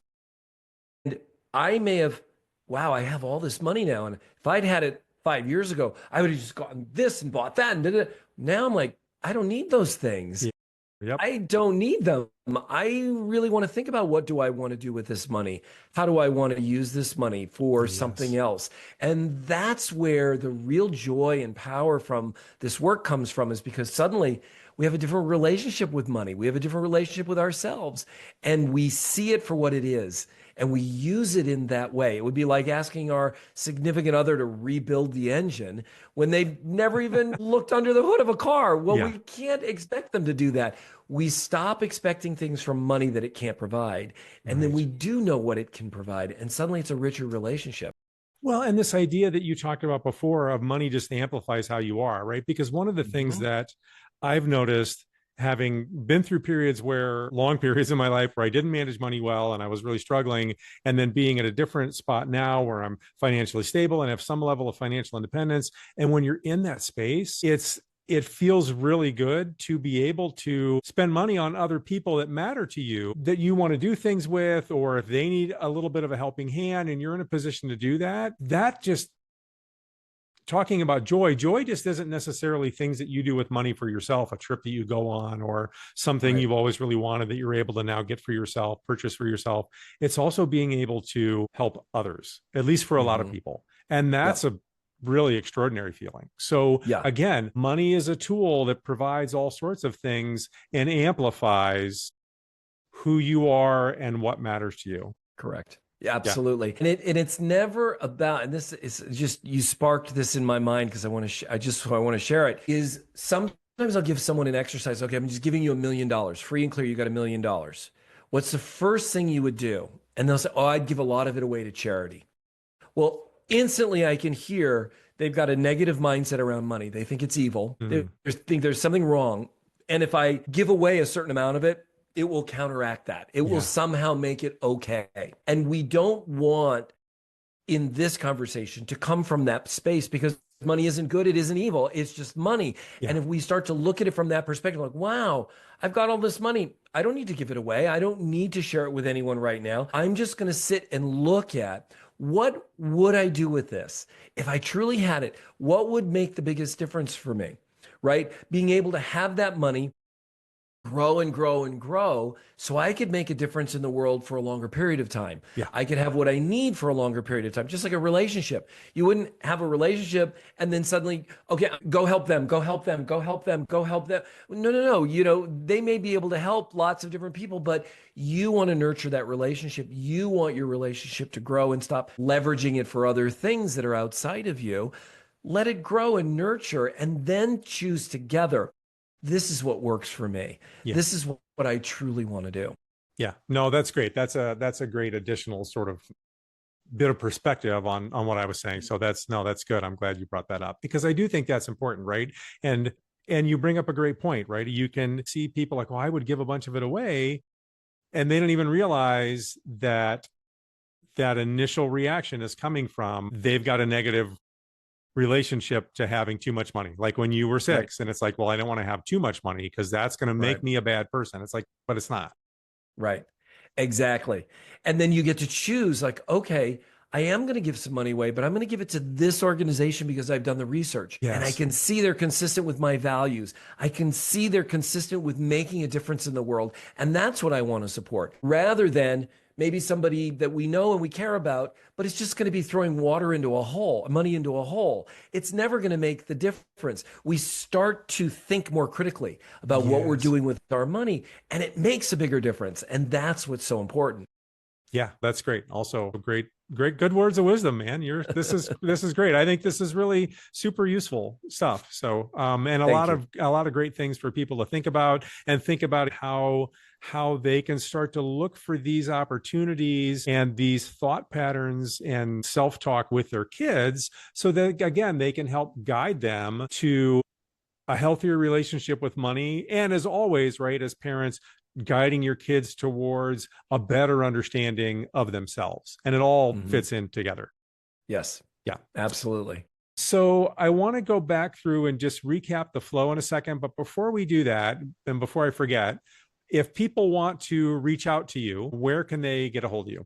And I may have, wow, I have all this money now. And if I'd had it 5 years ago, I would have just gotten this and bought that and did it. Now I'm like, I don't need those things. Yeah. Yep. I don't need them. I really want to think about what do I want to do with this money? How do I want to use this money for something Yes. else? And that's where the real joy and power from this work comes from, is because suddenly we have a different relationship with money. We have a different relationship with ourselves, and we see it for what it is. And we use it in that way. It would be like asking our significant other to rebuild the engine when they've never even looked under the hood of a car. Well, Yeah. we can't expect them to do that. We stop expecting things from money that it can't provide. And then Right. we do know what it can provide. And suddenly it's a richer relationship. Well, and this idea that you talked about before of money just amplifies how you are, right? Because one of the things Mhm. that I've noticed, having been through periods where long periods in my life where I didn't manage money well and I was really struggling, and then being at a different spot now where I'm financially stable and have some level of financial independence. And when you're in that space, it feels really good to be able to spend money on other people that matter to you, that you want to do things with, or if they need a little bit of a helping hand and you're in a position to do that, that just talking about joy just isn't necessarily things that you do with money for yourself, a trip that you go on, or something Right. you've always really wanted that you're able to now get for yourself, purchase for yourself. It's also being able to help others, at least for a lot of Hmm. people. And that's Yep. a really extraordinary feeling. So Yeah. again, money is a tool that provides all sorts of things and amplifies who you are and what matters to you. Correct. Yeah, Yeah. absolutely. And it's never about, and this is just, you sparked this in my mind because I want to I want to share it, is sometimes I'll give someone an exercise. Okay, I'm just giving you $1 million, free and clear, you got $1 million. What's the first thing you would do? And they'll say, "Oh, I'd give a lot of it away to charity." Well, instantly I can hear they've got a negative mindset around money. They think it's evil. They Mm, think there's something wrong. And if I give away a certain amount of it, it will counteract that. It will yeah. somehow make it okay. And we don't want in this conversation to come from that space, because money isn't good, it isn't evil, it's just money. Yeah. And if we start to look at it from that perspective, like, wow, I've got all this money, I don't need to give it away, I don't need to share it with anyone right now, I'm just going to sit and look at what would I do with this if I truly had it. What would make the biggest difference for me? Right, being able to have that money grow and grow and grow so I could make a difference in the world for a longer period of time. Yeah. I could have what I need for a longer period of time, just like a relationship. You wouldn't have a relationship and then suddenly, okay, go help them, go help them, go help them, go help them. No, no, no. They may be able to help lots of different people, but you want to nurture that relationship. You want your relationship to grow and stop leveraging it for other things that are outside of you. Let it grow and nurture, and then choose together. This is what works for me. Yeah. This is what I truly want to do. Yeah. No, that's great. That's a great additional sort of bit of perspective on what I was saying. So that's good. I'm glad you brought that up, because I do think that's important, right? And you bring up a great point, right? You can see people like, well, I would give a bunch of it away, and they don't even realize that that initial reaction is coming from they've got a negative relationship to having too much money. Like when you were Right, six, and it's like, well, I don't want to have too much money because that's going to right, make me a bad person. It's like, but it's not. right. Exactly. And then you get to choose, like, okay, I am going to give some money away, but I'm going to give it to this organization because I've done the research and I Yes. can see they're consistent with my values. I can see they're consistent with making a difference in the world. And that's what I want to support, rather than maybe somebody that we know and we care about, but it's just going to be throwing water into a hole, money into a hole. It's never going to make the difference. We start to think more critically about what we're Yes. doing with our money, and it makes a bigger difference. And that's what's so important. Yeah, that's great. Also, a great great, good words of wisdom, man. This is great. I think this is really super useful stuff. So, and Thank you. a lot of great things for people to think about, and think about how they can start to look for these opportunities and these thought patterns and self-talk with their kids, so that again they can help guide them to a healthier relationship with money. And as always, right, as parents, guiding your kids towards a better understanding of themselves. And it all Hmm. fits in together. Yes, Yeah. absolutely. So I want to go back through and just recap the flow in a second. But before we do that, and before I forget, if people want to reach out to you, where can they get a hold of you?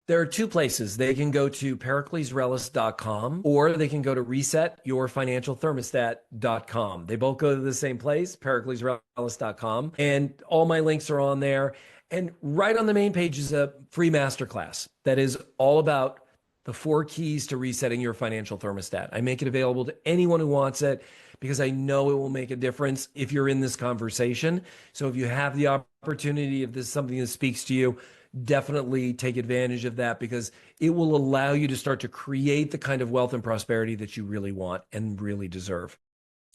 There are two places. They can go to periclesrellas.com or they can go to resetyourfinancialthermostat.com. They both go to the same place, periclesrellas.com. And all my links are on there. And right on the main page is a free masterclass that is all about the 4 keys to resetting your financial thermostat. I make it available to anyone who wants it because I know it will make a difference if you're in this conversation. So if you have the opportunity, if this is something that speaks to you, definitely take advantage of that because it will allow you to start to create the kind of wealth and prosperity that you really want and really deserve.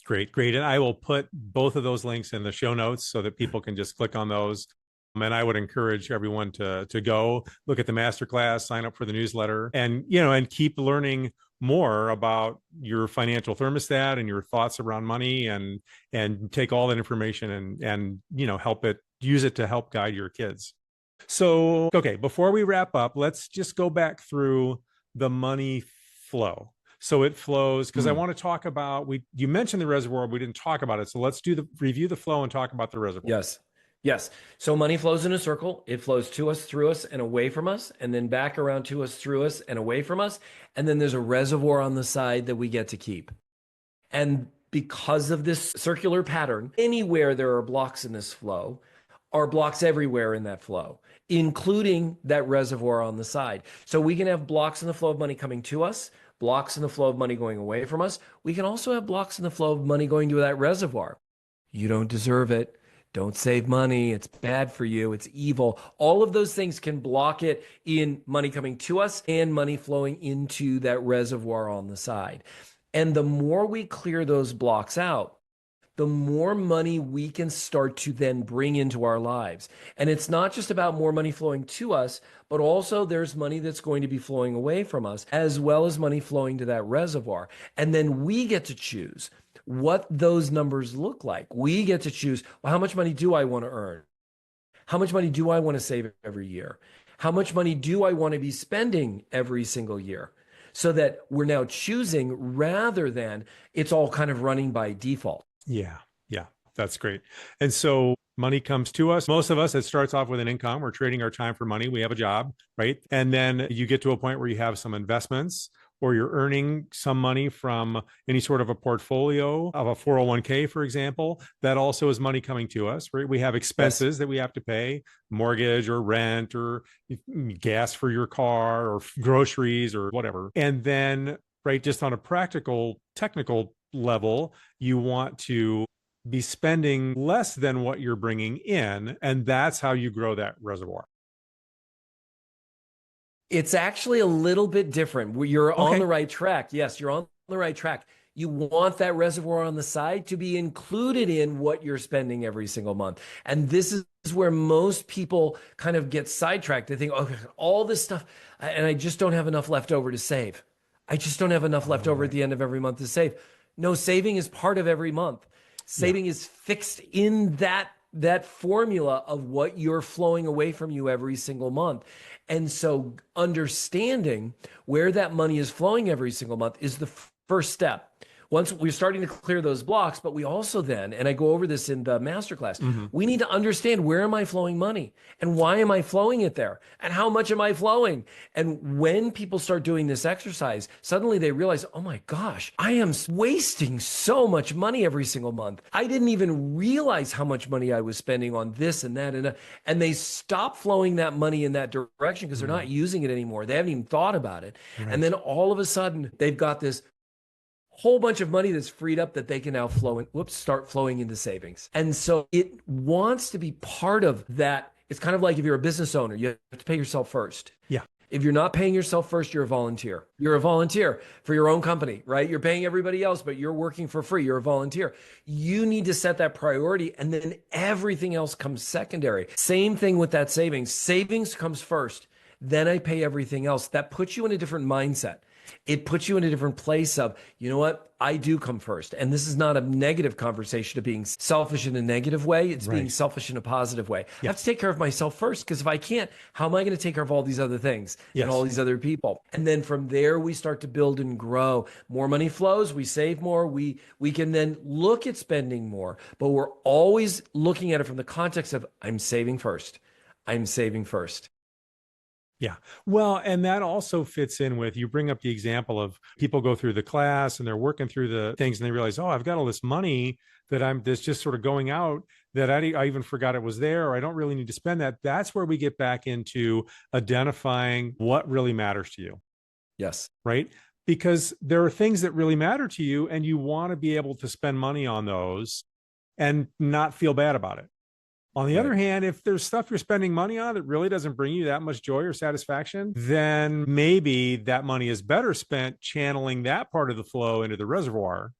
Great, great. And I will put both of those links in the show notes so that people can just click on those. And I would encourage everyone to go look at the masterclass, sign up for the newsletter, and and keep learning more about your financial thermostat and your thoughts around money, and take all that information and help it, use it to help guide your kids. So, okay, before we wrap up, let's just go back through the money flow. So it flows because I Mm. want to talk about, you mentioned the reservoir, we didn't talk about it. So let's review the flow and talk about the reservoir. Yes. Yes. So money flows in a circle. It flows to us, through us, and away from us, and then back around to us, through us, and away from us. And then there's a reservoir on the side that we get to keep. And because of this circular pattern, anywhere there are blocks in this flow are blocks everywhere in that flow, including that reservoir on the side. So we can have blocks in the flow of money coming to us, blocks in the flow of money going away from us. We can also have blocks in the flow of money going to that reservoir. You don't deserve it. Don't save money. It's bad for you. It's evil. All of those things can block it in money coming to us and money flowing into that reservoir on the side. And the more we clear those blocks out, the more money we can start to then bring into our lives. And it's not just about more money flowing to us, but also there's money that's going to be flowing away from us, as well as money flowing to that reservoir. And then we get to choose what those numbers look like. We get to choose, well, how much money do I want to earn? How much money do I want to save every year? How much money do I want to be spending every single year? So that we're now choosing rather than it's all kind of running by default. Yeah. Yeah. That's great. And so money comes to us. Most of us, it starts off with an income. We're trading our time for money. We have a job, right? And then you get to a point where you have some investments, or you're earning some money from any sort of a portfolio of a 401k, for example. That also is money coming to us, right? We have Yes. expenses that we have to pay, mortgage or rent or gas for your car or groceries or whatever. And then, right, just on a practical, technical level, you want to be spending less than what you're bringing in. And that's how you grow that reservoir. It's actually a little bit different. You're on Okay. the right track. Yes, you're on the right track. You want that reservoir on the side to be included in what you're spending every single month. And this is where most people kind of get sidetracked. They think, okay, all this stuff, and I just don't have enough left over to save. I just don't have enough left All over at right. the end of every month to save. No, saving is part of every month. Yeah. Saving is fixed in that formula of what you're flowing away from you every single month. And so understanding where that money is flowing every single month is the first step. Once we're starting to clear those blocks, but we also then, and I go over this in the masterclass, Mm-hmm. we need to understand where am I flowing money and why am I flowing it there and how much am I flowing? And when people start doing this exercise, suddenly they realize, oh my gosh, I am wasting so much money every single month. I didn't even realize how much money I was spending on this and that. And they stop flowing that money in that direction because they're not using it anymore. They haven't even thought about it. Right. And then all of a sudden they've got this whole bunch of money that's freed up that they can now start flowing into savings. And so it wants to be part of that. It's kind of like if you're a business owner, you have to pay yourself first. Yeah. If you're not paying yourself first, you're a volunteer. You're a volunteer for your own company, right? You're paying everybody else, but you're working for free. You're a volunteer. You need to set that priority, and then everything else comes secondary. Same thing with that savings. Savings comes first. Then I pay everything else. That puts you in a different mindset. It puts you in a different place of, you know what? I do come first. And this is not a negative conversation of being selfish in a negative way. It's being Right. selfish in a positive way. I Yeah. have to take care of myself first, because if I can't, how am I going to take care of all these other things and all Yes. these other people? And then from there, we start to build and grow. More money flows, we save more, we can then look at spending more, but we're always looking at it from the context of, I'm saving first. I'm saving first. Yeah. Well, and that also fits in with, you bring up the example of people go through the class and they're working through the things and they realize, oh, I've got all this money that's just sort of going out that I even forgot it was there, or I don't really need to spend that. That's where we get back into identifying what really matters to you, Yes. right? Because there are things that really matter to you and you want to be able to spend money on those and not feel bad about it. On the other Right. hand, if there's stuff you're spending money on that really doesn't bring you that much joy or satisfaction, then maybe that money is better spent channeling that part of the flow into the reservoir,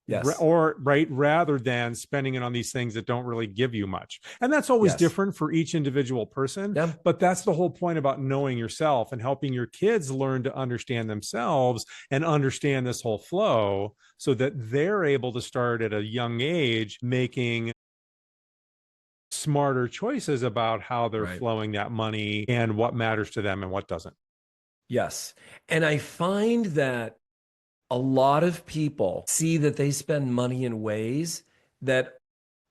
Yes. or right, rather than spending it on these things that don't really give you much. And that's always Yes. different for each individual person. Yeah. But that's the whole point about knowing yourself and helping your kids learn to understand themselves and understand this whole flow so that they're able to start at a young age making smarter choices about how they're Right. flowing that money and what matters to them and what doesn't. Yes. And I find that a lot of people see that they spend money in ways that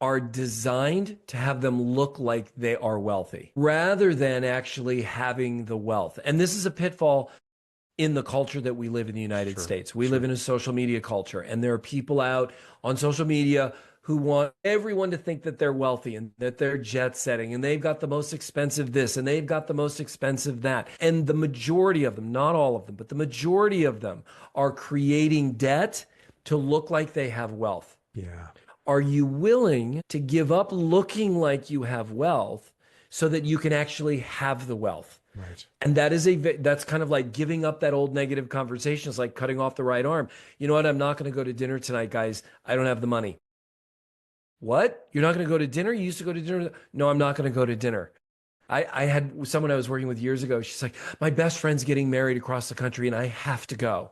are designed to have them look like they are wealthy rather than actually having the wealth. And this is a pitfall in the culture that we live in the United Sure, States. We sure. live in a social media culture, and there are people out on social media who want everyone to think that they're wealthy and that they're jet setting and they've got the most expensive this and they've got the most expensive that. And the majority of them, not all of them, but the majority of them are creating debt to look like they have wealth. Yeah. Are you willing to give up looking like you have wealth so that you can actually have the wealth? Right. And that's kind of like giving up that old negative conversation. It's like cutting off the right arm. You know what? I'm not going to go to dinner tonight, guys. I don't have the money. What? You're not going to go to dinner? You used to go to dinner? No, I'm not going to go to dinner. I had someone I was working with years ago. She's like, my best friend's getting married across the country and I have to go.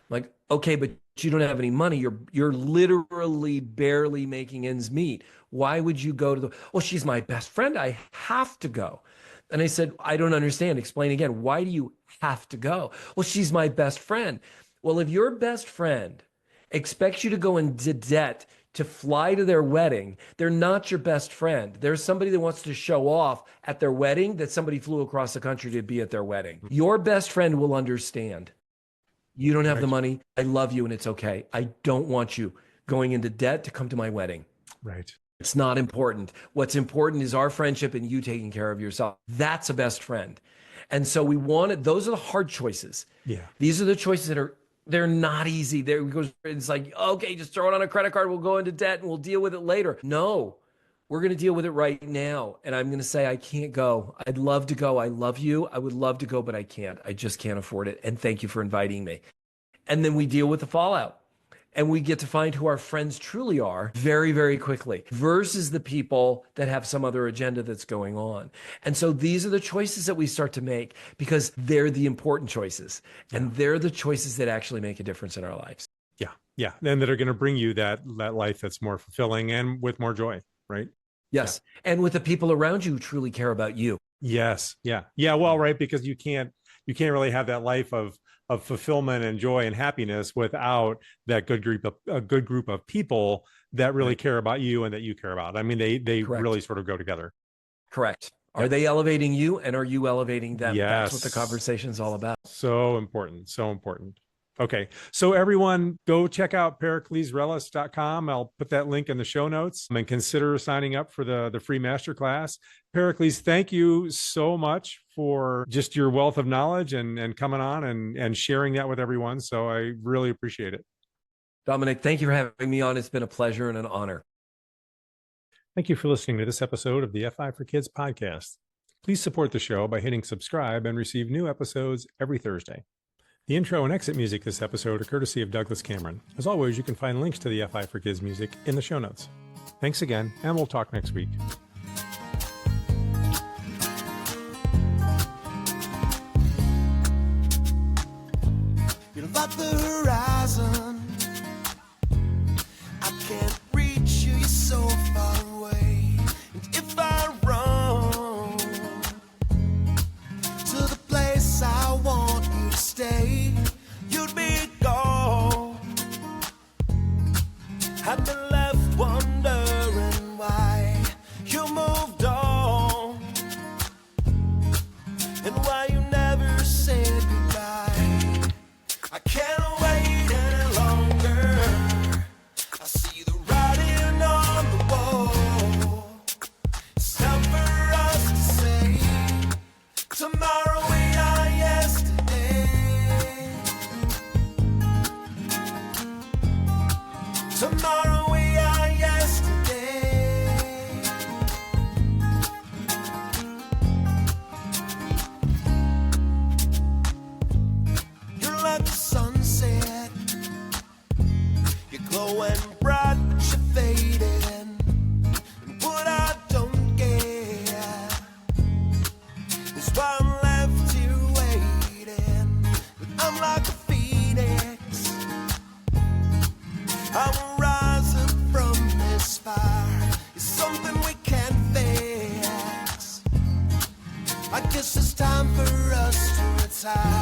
I'm like, okay, but you don't have any money. You're literally barely making ends meet. Why would you go to well, she's my best friend. I have to go. And I said, I don't understand. Explain again. Why do you have to go? Well, she's my best friend. Well, if your best friend expects you to go into debt to fly to their wedding, they're not your best friend. There's somebody that wants to show off at their wedding that somebody flew across the country to be at their wedding. Your best friend will understand. You don't have the Right. money. I love you and it's okay. I don't want you going into debt to come to my wedding. Right. It's not important. What's important is our friendship and you taking care of yourself. That's a best friend. And so those are the hard choices. Yeah. These are the choices they're not easy. It's like, okay, just throw it on a credit card. We'll go into debt and we'll deal with it later. No, we're going to deal with it right now. And I'm going to say, I can't go. I'd love to go. I love you. I would love to go, but I can't. I just can't afford it. And thank you for inviting me. And then we deal with the fallout. And we get to find who our friends truly are very, very quickly versus the people that have some other agenda that's going on. And so these are the choices that we start to make because they're the important choices and they're the choices that actually make a difference in our lives. Yeah. Yeah. And that are going to bring you that life that's more fulfilling and with more joy. Right. Yes. Yeah. And with the people around you who truly care about you. Yes. Yeah. Yeah. Well, right. Because you can't really have that life of fulfillment and joy and happiness without that good group of people that really care about you and that you care about. I mean, they Correct. really sort of go together. Correct. Are they elevating you and are you elevating them? Yes. That's what the conversation is all about. So important. So important. Okay. So everyone go check out periclesrellas.com. I'll put that link in the show notes and consider signing up for the free masterclass. Pericles, thank you so much for just your wealth of knowledge and coming on and sharing that with everyone. So I really appreciate it. Dominic, thank you for having me on. It's been a pleasure and an honor. Thank you for listening to this episode of the FI for Kids podcast. Please support the show by hitting subscribe and receive new episodes every Thursday. The intro and exit music this episode are courtesy of Douglas Cameron. As always, you can find links to the FI for Kids music in the show notes. Thanks again, and we'll talk next week. You're like the horizon. I can't reach you, you're so far away. And if I run to the place I want you to stay, you'd be gone. I've been left wondering why you moved on, and why you never said goodbye. I can't wait any longer. I see the writing on the wall. It's time for us to say, tomorrow we are yesterday. Tomorrow we are yesterday. You're like the sunset. You're glowing bright, but you're fading. And what I don't get is why I'm left here waiting. But I'm like a phoenix. I will rise up from this fire. It's something we can't fix. I guess it's time for us to retire.